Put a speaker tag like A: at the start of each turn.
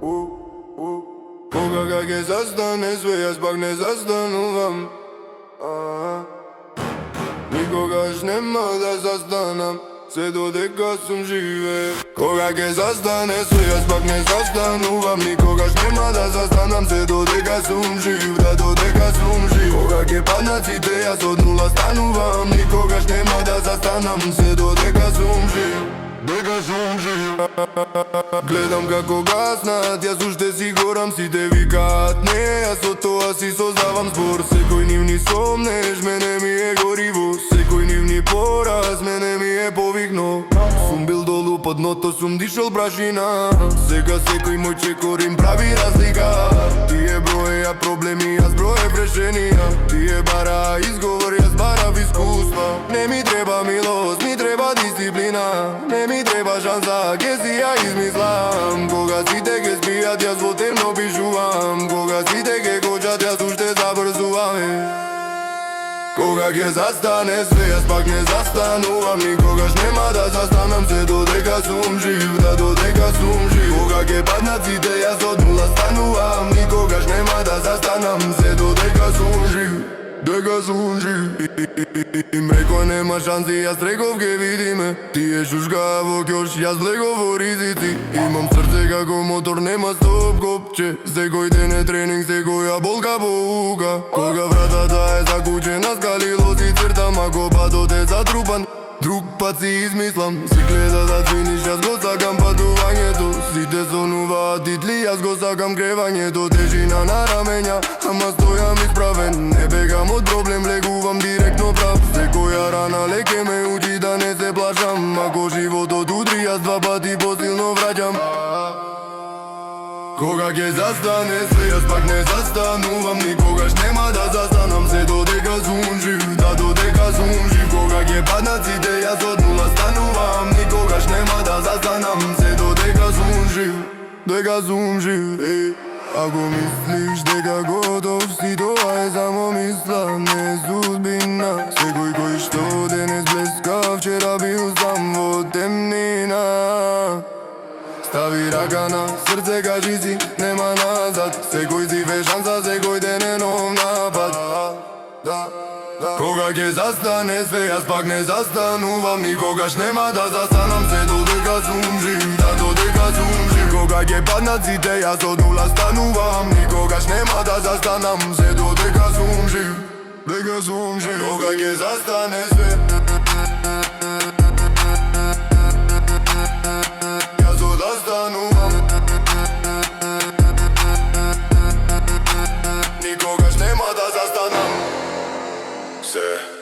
A: Кога ќе застане све, јас пак не застанувам. Никогаш нема да застанам, се додека сум живе. Кога ќе застане све, јас пак не застанувам. Никогаш нема да застанам, се додека сум жив, да додека сум жив. Кога ќе паднат сите, јас од нула станувам. Никогаш нема да застанам, се додека сум жив, дека сум жив. Гледам како гаснат, јас уште си горам, сите викаат не, јас од тоа си создавам збор. Секој нивни сомнеш, мене ми е гориво, секој нивни пораз, мене ми е повикно. Сум бил долу под дното, сум дишал прашина, сега секој мој чекор им прави разлика. Тие броја проблеми, јас броев решенија. Тие бара изговор, јас барав искуства. Не ми треба милост, ми треба дисциплина. Не ми треба шанса, ке си ја измислам. Кога сите ке спијат, јас во темно пишувам. Кога сите ке кочат, јас уште забрзувам. Кога ќе застане све, јас пак не застанувам. Никогаш нема да застанам, се додека сум жив, да додека сум жив. Кога ќе паднат сите, јас од нула станувам. Никогаш нема да застанам, се додека сум жив, дека сум жив. Им рекој нема шанси, јас реков ке видиме. Тие шушкаа во ќош, јас влегов во ризици. Имам срце како мотор, нема стоп копче. Секој ден е тренинг, секоја болка поука. Кога вратата е закучена, скалило си цртам. Ако патот е затрупан, друг пат си измислам. Си гледа да твиниш, јас го сакам патувањето. Сите сонуваат титли, јас го сакам кревањето. Тежина на рамења, ама стојам исправен. Не бегам од проблем, легувам директно прав. Секоја рана леке ме учи да не се плашам. Ако животот удри, јас два пати посилно враќам. Кога ќе застане све, јас пак не застанувам. Никогаш нема да застанам, се додека сум жив, да додека сум жив. Кога ќе паднат сите, јас од нула станувам. Никогаш нема да застанам, се додека сум жив, дека сум жив. Ако мислиш дека готов си, тоа е само мисла, не е судбина. Секој кој што денес блеска, вчера бил сам во темнина. Стави рака на срце, кажи си, нема назад. Секој си ве шанса, секој ден е нов напад. Кога ќе застане све, јас пак не застанувам. Никогаш нема да застанам, се додека сум жив, да додека сум жив. Кога ќе паднат сите, јас од нула станувам. Никогаш нема да застанам, се додека сум жив, дека сум жив. Кога ќе застане све, јас одастанувам. Никогаш нема да застанам, се